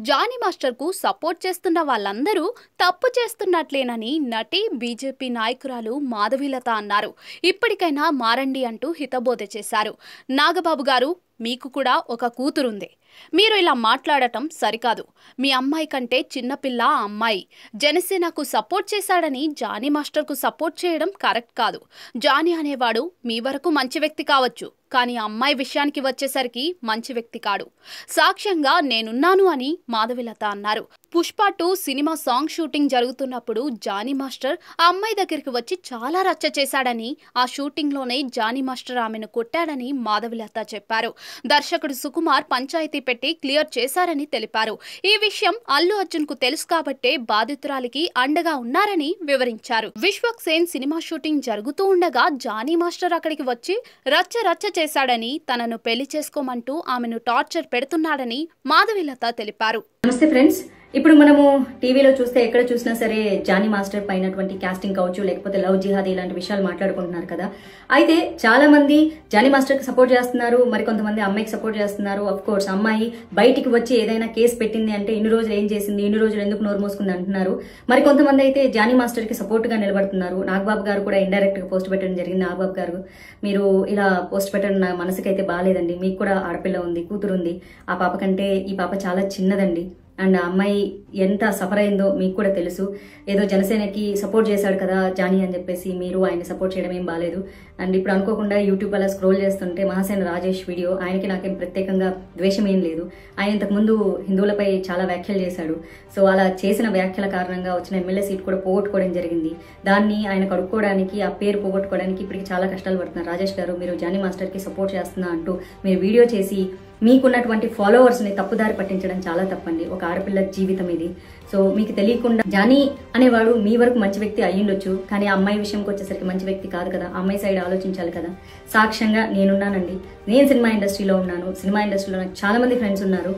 Johnny మాస్టర్కు support చేస్తున్న వాళ్ళందరూ తప్పు చేస్తున్నట్లేనని నటి బీజేపీ నాయకురాలు మాధవీలత అన్నారు. ఇప్పటికైనా మారండి అంటూ హితబోధ చేశారు. నాగబాబు గారు, మీకు కూడా ఒక కూతురుంది. మీరు ఇలా మాట్లాడటం సరికాదు. మీ అమ్మాయి కంటే చిన్నపిల్ల ఆ అమ్మాయి. జనసేనకు సపోర్ట్ చేశాడని జానీ మాస్టర్కు సపోర్ట్ చేయడం కరెక్ట్ కాదు. జానీ అనేవాడు మీ వరకు మంచి వ్యక్తి కావచ్చు, కానీ అమ్మాయి విషయానికి వచ్చేసరికి మంచి వ్యక్తి కాడు. సాక్ష్యంగా నేనున్నాను అని మాధవీలత అన్నారు. పుష్ప 2 సినిమా సాంగ్ షూటింగ్ జరుగుతున్నప్పుడు జానీ మాస్టర్ ఆ అమ్మాయి దగ్గరికి వచ్చి చాలా రచ్చ చేశాడని, ఆ షూటింగ్లోనే జానీ మాస్టర్ ఆమెను కొట్టాడని మాధవీలత చెప్పారు. దర్శకుడు సుకుమార్ పంచాయతీ పెట్టి క్లియర్ చేశారని తెలిపారు. ఈ విషయం అల్లు అర్జున్ కు తెలుసు కాబట్టే బాధితురాలికి అండగా ఉన్నారని వివరించారు. విశ్వక్ సేన్ సినిమా షూటింగ్ జరుగుతూ ఉండగా జానీ మాస్టర్ అక్కడికి వచ్చి రచ్చ చేశాడని, తనను పెళ్లి చేసుకోమంటూ ఆమెను టార్చర్ పెడుతున్నాడని మాధవీలత తెలిపారు. నమస్తే ఫ్రెండ్స్, ఇప్పుడు మనము టీవీలో చూస్తే ఎక్కడ చూసినా సరే జానీ మాస్టర్ పైనటువంటి కాస్టింగ్ కావచ్చు, లేకపోతే లవ్ జిహాద్ ఇలాంటి విషయాలు మాట్లాడుకుంటున్నారు కదా. అయితే చాలా మంది జానీ మాస్టర్ కి సపోర్ట్ చేస్తున్నారు, మరి కొంతమంది అమ్మాయికి సపోర్ట్ చేస్తున్నారు. అఫ్ కోర్స్ అమ్మాయి బయటికి వచ్చి ఏదైనా కేసు పెట్టింది అంటే ఇన్ని రోజులు ఏం చేసింది, ఇన్ని రోజులు ఎందుకు నోరు మోసుకుంది అంటున్నారు. మరి కొంతమంది అయితే జానీ మాస్టర్ కి సపోర్ట్ గా నిలబడుతున్నారు. నాగబాబు గారు కూడా ఇండైరెక్ట్ గా పోస్ట్ పెట్టడం జరిగింది. నాగబాబు గారు, మీరు ఇలా పోస్ట్ పెట్టడం నా మనసుకైతే బాగాలేదండి. మీకు కూడా ఆడపిల్ల ఉంది, కూతురు ఉంది. ఆ పాప కంటే ఈ పాప చాలా చిన్నదండి. అండ్ ఆ అమ్మాయి ఎంత సఫర్ అయిందో మీకు కూడా తెలుసు. ఏదో జనసేనకి సపోర్ట్ చేశాడు కదా జానీ అని చెప్పేసి మీరు ఆయన సపోర్ట్ చేయడం ఏం బాలేదు. అండ్ ఇప్పుడు అనుకోకుండా యూట్యూబ్ అలా స్క్రోల్ చేస్తుంటే మహాసేన రాజేష్ వీడియో, ఆయనకి నాకేం ప్రత్యేకంగా ద్వేషం ఏం లేదు. ఆయన ఇంతకుముందు హిందువులపై చాలా వ్యాఖ్యలు చేశాడు. సో అలా చేసిన వ్యాఖ్యల కారణంగా వచ్చిన ఎమ్మెల్యే సీట్ కూడా పోగొట్టుకోవడం జరిగింది. దాన్ని ఆయన కడుక్కోవడానికి, ఆ పేరు పోగొట్టుకోవడానికి ఇప్పటికి చాలా కష్టాలు పడుతున్నారు. రాజేష్ గారు, మీరు జానీ మాస్టర్ కి సపోర్ట్ చేస్తున్నా అంటూ మీరు వీడియో చేసి మీకున్నటువంటి ఫాలోవర్స్ ని తప్పుదారి పట్టించడం చాలా తప్పండి. ఒక ఆడపిల్ల జీవితం ఇది. సో మీకు తెలియకుండా జానీ అనేవాడు మీ వరకు మంచి వ్యక్తి అయ్యుండొచ్చు, కానీ ఆ అమ్మాయి విషయంకి వచ్చేసరికి మంచి వ్యక్తి కాదు కదా. అమ్మాయి సైడ్ ఆలోచించాలి కదా. సాక్ష్యంగా నేనున్నానండి. నేను సినిమా ఇండస్ట్రీలో ఉన్నాను. సినిమా ఇండస్ట్రీలో నాకు చాలా మంది ఫ్రెండ్స్ ఉన్నారు.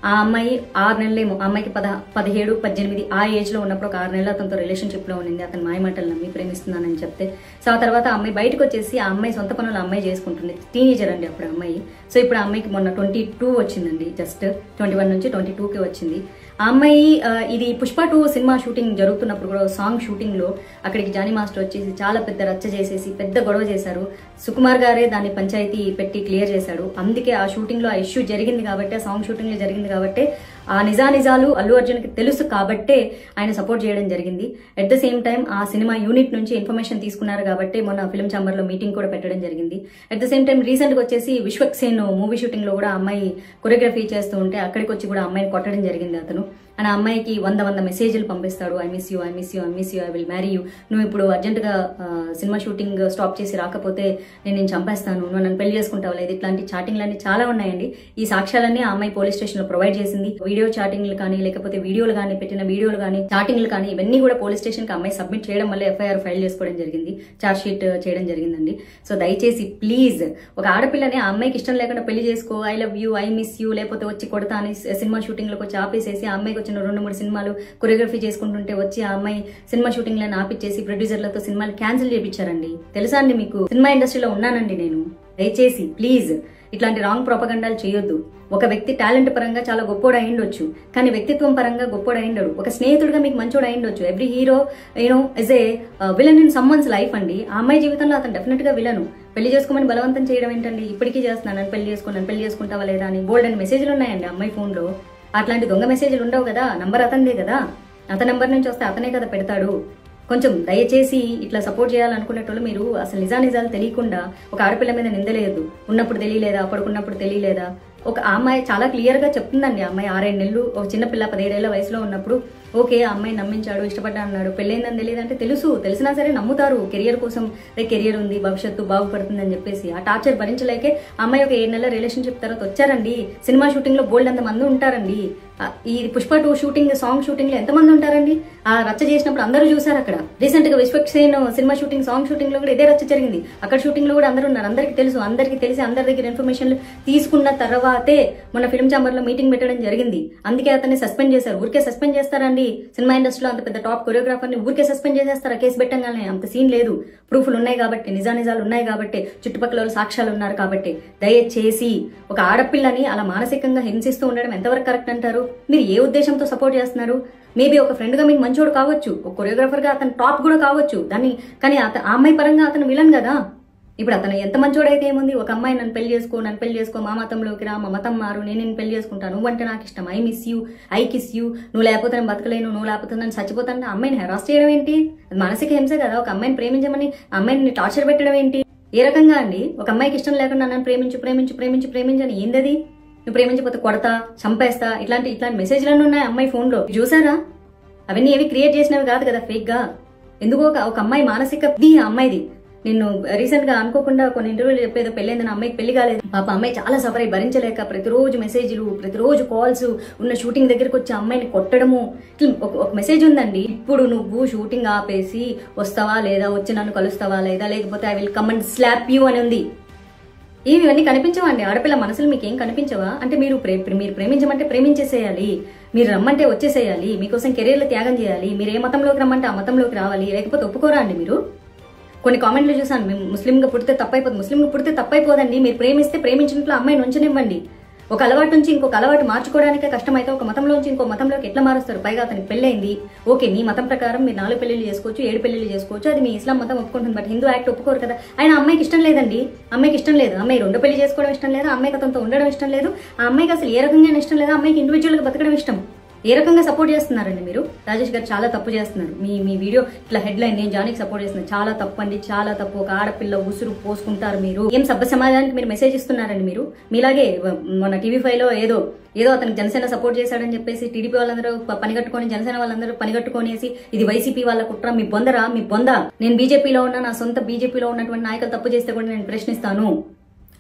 ఆ అమ్మాయి 6 నెలలేమో, ఆ అమ్మాయికి 17, 18 ఆ ఏజ్ లో ఉన్నప్పుడు ఒక 6 నెలలు అతనితో రిలేషన్షిప్ లో ఉండింది. అతను మాయమాటలు నమ్మి ప్రేమిస్తున్నానని చెప్తే, సో ఆ తర్వాత ఆ అమ్మాయి బయటకు వచ్చేసి ఆ అమ్మాయి సొంత పనులు అమ్మాయి చేసుకుంటుంది. టీనేజర్ అండి అప్పుడు అమ్మాయి. సో ఇప్పుడు ఆ అమ్మాయికి మొన్న 22 వచ్చిందండి. జస్ట్ 21 నుంచి 22కి వచ్చింది. ఆ అమ్మాయి ఇది పుష్ప 2 సినిమా షూటింగ్ జరుగుతున్నప్పుడు కూడా సాంగ్ షూటింగ్ లో అక్కడికి జానీ మాస్టర్ వచ్చేసి చాలా పెద్ద రచ్చ చేసేసి పెద్ద గొడవ చేశారు. సుకుమార్ గారే దాన్ని పంచాయతీ పెట్టి క్లియర్ చేశాడు. అందుకే ఆ షూటింగ్ లో ఆ ఇష్యూ జరిగింది కాబట్టి, ఆ సాంగ్ షూటింగ్ లో జరిగింది కాబట్టి, ఆ నిజాలు అల్లు అర్జున్ కి తెలుసు కాబట్టే ఆయన సపోర్ట్ చేయడం జరిగింది. అట్ ద సేమ్ టైం ఆ సినిమా యూనిట్ నుంచి ఇన్ఫర్మేషన్ తీసుకున్నారు కాబట్టి మొన్న ఫిల్మ్ ఛాంబర్ లో మీటింగ్ కూడా పెట్టడం జరిగింది. At the same time recent గా వచ్చేసి విశ్వక్ సేన్ మూవీ షూటింగ్ లో కూడా అమ్మాయి కొరియోగ్రఫీ చేస్తూ ఉంటే అక్కడికి వచ్చి కూడా అమ్మాయిని కొట్టడం జరిగింది అతను. అండ్ ఆ అమ్మాయికి 100 మెసేజ్లు పంపిస్తాడు. I miss you, I miss you, I miss you, I will marry you. నువ్వు ఇప్పుడు అర్జెంట్గా సినిమా షూటింగ్ స్టాప్ చేసి రాకపోతే నేను చంపేస్తాను, నువ్వు నన్ను పెళ్లి చేసుకుంటావు లేదు. ఇట్లాంటి చాటింగ్లన్నీ చాలా ఉన్నాయండి. ఈ సాక్ష్యాలన్నీ ఆ అమ్మాయి పోలీస్ స్టేషన్ లో ప్రొవైడ్ చేసింది. వీడియో చాటింగ్లు కానీ, లేకపోతే వీడియోలు కానీ, పెట్టిన వీడియోలు కానీ, చాటింగ్లు కానీ, ఇవన్నీ కూడా పోలీస్ స్టేషన్ కి అమ్మాయి సబ్మిట్ చేయడం వల్ల ఎఫ్ఐఆర్ ఫైల్ చేసుకోవడం జరిగింది. చార్జ్ షీట్ చేయడం జరిగిందండి. సో దయచేసి ప్లీజ్, ఒక ఆడపిల్లని ఆ అమ్మాయికి ఇష్టం లేకుండా పెళ్లి చేసుకో, I love you, I miss you, లేకపోతే వచ్చి కొడతా అని సినిమా షూటింగ్ లోకి వచ్చి ఆపేసేసి ఆ అమ్మాయికి వచ్చిన 2-3 సినిమాలు కొరియోగ్రఫీ చేసుకుంటుంటే వచ్చి ఆ అమ్మాయి సినిమా షూటింగ్ లను ఆపిచ్చేసి ప్రొడ్యూసర్లతో సినిమాలు క్యాన్సిల్ చేయించారండి. తెలుసా అండి మీకు? సినిమా ఇండస్ట్రీలో ఉన్నానండి నేను. దయచేసి ప్లీజ్ ఇట్లాంటి రాంగ్ ప్రొపగండాలు చేయొద్దు. ఒక వ్యక్తి టాలెంట్ పరంగా చాలా గొప్పోడు అయిండొచ్చు, కానీ వ్యక్తిత్వం పరంగా గొప్పోడు అయిండడు. ఒక స్నేహితుడిగా మీకు మంచోడు అయిండొచ్చు. Every hero is a villain in someone's life అండి. ఆ అమ్మాయి జీవితంలో అతను డెఫినెట్ గా విలను. పెళ్లి చేసుకోమని బలవంతం చేయడం ఏంటండి? ఇప్పటికీ చేస్తున్నాను, పెళ్లి చేసుకుంటావా లేదా అని బోల్డ్ అని మెసేజ్లు ఉన్నాయండి అమ్మాయి ఫోన్ లో. అట్లాంటి దొంగ మెసేజ్లు ఉండవు కదా. నంబర్ అతనిదే కదా, అతని నంబర్ నుంచి వస్తే అతనే కదా పెడతాడు. కొంచెం దయచేసి ఇట్లా సపోర్ట్ చేయాలనుకునేటోళ్ళు మీరు అసలు నిజాలు తెలియకుండా ఒక ఆడపిల్ల మీద నిందలేదు. ఉన్నప్పుడు తెలియలేదా, పడుకున్నప్పుడు తెలియలేదా? ఒక అమ్మాయి చాలా క్లియర్ గా చెప్తుందండి. ఆ అమ్మాయి 6 నెలలు ఒక చిన్నపిల్ల 17 ఏళ్ల వయసులో ఉన్నప్పుడు ఓకే ఆ అమ్మాయి నమ్మించాడు, ఇష్టపడ్డా అన్నాడు. పెళ్ళైందని తెలియదంటే తెలిసినా సరే నమ్ముతారు. కెరియర్ కోసం కెరియర్ ఉంది, భవిష్యత్తు బాగుపడుతుంది అని చెప్పేసి ఆ టార్చర్ భరించలేకే అమ్మాయి ఒక 7 నెలల రిలేషన్షిప్ తర్వాత వచ్చారండి. సినిమా షూటింగ్ లో బోల్డ్ అంత మంది ఉంటారండి. ఈ పుష్ప 2 షూటింగ్ సాంగ్ షూటింగ్ లో ఎంతమంది ఉంటారండి? ఆ రచ్చ చేసినప్పుడు అందరూ చూసారు. అక్కడ రీసెంట్ గా Vishwak Sen cinema shooting song shooting లో కూడా ఇదే రచ్చ జరిగింది. అక్కడ షూటింగ్ లో కూడా అందరూ ఉన్నారు. అందరికి తెలుసు, అందరికి తెలిసి అందరి దగ్గర ఇన్ఫర్మేషన్ తీసుకున్న తర్వాతే మొన్న ఫిల్మ్ ఛాంబర్ లో మీటింగ్ పెట్టడం జరిగింది. అందుకే అతన్ని సస్పెండ్ చేశారు. ఊరికే సస్పెండ్ చేస్తారండి? సినిమా ఇండస్ట్రీలో అంత పెద్ద టాప్ కొరియోగ్రాఫర్ ని ఊరికే సస్పెండ్ చేసేస్తారా? కేసు పెట్టంగానే? అంత సీన్ లేదు. ప్రూఫ్లు ఉన్నాయి కాబట్టి, నిజాలు ఉన్నాయి కాబట్టి, చుట్టుపక్కల సాక్ష్యాలు ఉన్నారు కాబట్టి. దయచేసి ఒక ఆడపిల్లని అలా మానసికంగా హింసిస్తూ ఉండడం ఎంతవరకు కరెక్ట్ అంటారు? మీరు ఏ ఉద్దేశంతో సపోర్ట్ చేస్తున్నారు? మేబీ ఒక ఫ్రెండ్గా మీకు మంచోడు కావచ్చు, ఒక కొరియోగ్రాఫర్గా అతను టాప్ కూడా కావచ్చు, కానీ ఆ అమ్మాయి పరంగా అతను విలన్ కదా. ఇప్పుడు అతను ఎంత మంచోడైతే ఏముంది, ఒక అమ్మాయి నన్ను పెళ్లి చేసుకో, మా మతంలోకి రా, మా మతం మారు, నేను నిన్ను పెళ్లి చేసుకుంటాను, నువ్వంటే నాకు ఇష్టం, I miss you, I kiss you, నువ్వు లేకపోతే నేను బతకలేను, నువ్వు లేకపోతే నేను చచ్చిపోతాను, అమ్మాయిని హెరాస్ చేయడం ఏంటి? అది మానసిక హింస కదా. ఒక అమ్మాయిని ప్రేమించమని అమ్మాయిని టార్చర్ పెట్టడం ఏంటి? ఏ రకంగా అండి? ఒక అమ్మాయికి ఇష్టం లేకుండా నన్ను ప్రేమించని ఏందది? నువ్వు ప్రేమించకపోతే కొడతా, చంపేస్తా, ఇట్లాంటి మెసేజ్లన్నీ ఉన్నాయి అమ్మాయి ఫోన్లో, చూసారా? అవన్నీ ఏవి క్రియేట్ చేసినవి కాదు కదా ఫేక్ గా. ఎందుకో ఒక అమ్మాయి మానసిక అమ్మాయిది. నేను రీసెంట్ గా అనుకోకుండా కొన్ని ఇంటర్వ్యూలు చెప్పేదో పెళ్ళైందని అమ్మాయికి పెళ్లి కాలేదు. పాప అమ్మాయి చాలా సఫర్ అయి భరించలేక ప్రతిరోజు మెసేజ్లు, ప్రతిరోజు కాల్స్, ఉన్న షూటింగ్ దగ్గరకు వచ్చి అమ్మాయిని కొట్టడము. ఒక మెసేజ్ ఉందండి, ఇప్పుడు నువ్వు షూటింగ్ ఆపేసి వస్తావా లేదా, వచ్చి నన్ను కలుస్తావా లేదా, లేకపోతే I will come and slab you అని ఉంది. ఇవన్నీ కనిపించవా అండి? ఆడపిల్ల మనసులు మీకేం కనిపించవా? అంటే మీరు ప్రేమించమంటే ప్రేమించేసేయాలి, మీరు రమ్మంటే వచ్చేసేయాలి, మీకోసం కెరీర్లు త్యాగం చేయాలి, మీరు ఏ మతంలోకి రమ్మంటే ఆ మతంలోకి రావాలి, లేకపోతే ఒప్పుకోరా అండి? మీరు కొన్ని కామెంట్లు చూసాను, మేము ముస్లింగా పుడితే తప్పైపోతుంది. ముస్లింగా పుడితే తప్పైపోదండి. మీరు ప్రేమిస్తే ప్రేమించినట్లు అమ్మాయిని ఉంచనివ్వండి. ఒక అలవాటు నుంచి ఇంకొక అలవాటు మార్చుకోవడానికే కష్టమైతే ఒక మతంలోంచి ఇంకో మతంలోకి ఎట్లా మారుస్తారు? పైగా అతనికి పెళ్ళైంది, ఓకే, మీ మతం ప్రకారం మీరు 4 పెళ్లిళ్ళు చేసుకోవచ్చు, 7 పెళ్లిళ్ళు చేసుకోవచ్చు, అది మీ ఇస్లాం మతం ఒప్పుకుంటుంది. బట్ హిందూ యాక్ట్ ఒప్పుకోరు కదా. ఆయన అమ్మాయికి ఇష్టం లేదండి, అమ్మాయికి ఇష్టం లేదు, అమ్మాయి 2 పెళ్లి చేసుకోవడం ఇష్టం లేదు, అమ్మాయికి అతనితో ఉండడం ఇష్టం లేదు, ఆ అమ్మాయికి అసలు ఏ రకంగా ఇష్టం లేదు, అమ్మాయికి ఇండివిజువల్ గా బతకడం ఇష్టం. ఏ రకంగా సపోర్ట్ చేస్తున్నారండి మీరు? రాజేష్ గారు చాలా తప్పు చేస్తున్నారు. మీ వీడియో ఇట్లా హెడ్లైన్, నేను జానీకి సపోర్ట్ చేస్తున్నాను, చాలా తప్పు అండి, చాలా తప్పు. ఒక ఆడపిల్ల ఉసురు పోసుకుంటారు మీరు. ఏం సభ్య సమాజానికి మీరు మెసేజ్ ఇస్తున్నారండి మీరు? మీలాగే మన TV5 లో ఏదో అతనికి జనసేన సపోర్ట్ చేశాడని చెప్పేసి టీడీపీ వాళ్ళందరూ పనిగట్టుకొని, జనసేన వాళ్ళందరూ పనిగట్టుకొనేసి ఇది వైసీపీ వాళ్ళ కుట్ర, మీ బొంద. నేను బీజేపీలో ఉన్నా, నా సొంత బీజేపీలో ఉన్నటువంటి నాయకులు తప్పు చేస్తే కూడా నేను ప్రశ్నిస్తాను.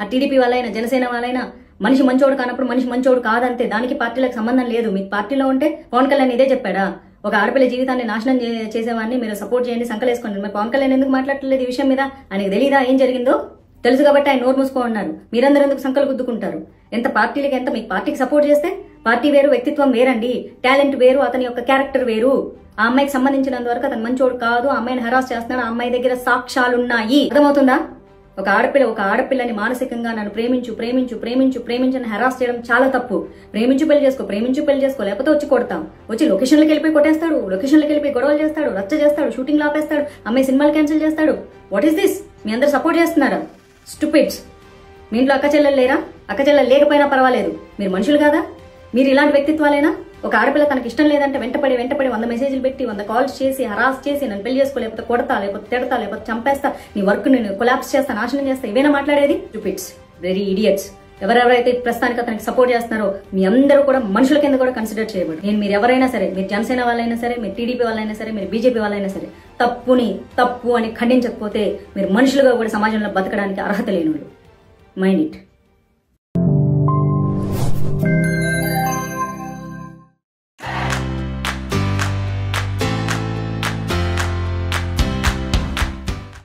ఆ టీడీపీ వాళ్ళైనా జనసేన వాళ్ళైనా మనిషి మంచోడు కానప్పుడు మనిషి మంచోడు కాదంతే. దానికి పార్టీలకు సంబంధం లేదు. మీ పార్టీలో ఉంటే పవన్ కళ్యాణ్ ఇదే చెప్పాడా? ఒక ఆడపిల్ల జీవితాన్ని నాశనం చేసేవాడిని మీరు సపోర్ట్ చేయండి, సంకలేసుకోండి. మరి పవన్ కళ్యాణ్ ఎందుకు మాట్లాడలేదు ఈ విషయం మీద? ఆయనకు తెలీదా ఏం జరిగిందో? తెలుసు కాబట్టి ఆయన నోరు మూసుకో ఉన్నారు. మీరందరూ ఎందుకు సంకలు గుద్దుకుంటారు? ఎంత పార్టీలకి ఎంత మీ పార్టీకి సపోర్ట్ చేస్తే పార్టీ వేరు, వ్యక్తిత్వం వేరండి, టాలెంట్ వేరు, అతని యొక్క క్యారెక్టర్ వేరు. ఆ అమ్మాయికి సంబంధించినంత వరకు అతను మంచోడు కాదు, ఆ అమ్మాయిని హరాస్ చేస్తున్నాడు, ఆ అమ్మాయి దగ్గర సాక్ష్యాలున్నాయి. అర్థమవుతుందా? ఒక ఆడపిల్లని మానసికంగా నన్ను ప్రేమించని హెరాస్ చేయడం చాలా తప్పు. ప్రేమించు పెళ్లి చేసుకో, లేకపోతే వచ్చి కొడతాం, వచ్చి లొకేషన్లకు వెళ్ళిపోయి కొట్టేస్తాడు, లొకేషన్లకు వెళ్ళిపోయి గొడవలు చేస్తాడు, రచ్చ చేస్తాడు, షూటింగ్ ఆపేస్తాడు, అమ్మాయి సినిమాలు క్యాన్సిల్ చేస్తాడు. What is this? మీ అందరు సపోర్ట్ చేస్తున్నారా? స్టూపిడ్స్. మీ ఇంట్లో అక్క చెల్లెలు లేరా? అక్క చెల్లెలు లేకపోయినా పర్వాలేదు, మీరు మనుషులు కాదా? మీరు ఇలాంటి వ్యక్తిత్వాలేనా? ఒక ఆడపిల్ల తనకి ఇష్టం లేదంటే వెంటపడి 100 మెసేజ్లు పెట్టి 100 కాల్స్ చేసి హరాస్ చేసి నన్ను పెళ్లి చేసుకో, లేకపోతే కొడతా, లేకపోతే తిడతా, లేకపోతే చంపేస్తా, నీ వర్క్ నేను కొలాప్స్ చేస్తా, నాశనం చేస్తా, ఇవేనా మాట్లాడేది? Stupids, very idiots. ఎవరెవరైతే ప్రస్తుతానికి అతనికి సపోర్ట్ చేస్తున్నారో మీ అందరూ కూడా మనుషుల కింద కూడా కన్సిడర్ చేయబడు. మీరు ఎవరైనా సరే, మీరు జనసేన వాళ్ళైనా సరే, మీరు టీడీపీ వాళ్ళైనా సరే, మీరు బీజేపీ వాళ్ళైనా సరే, తప్పు అని ఖండించకపోతే మీరు మనుషులుగా కూడా సమాజంలో బతకడానికి అర్హత లేని వాళ్ళు. Mind it.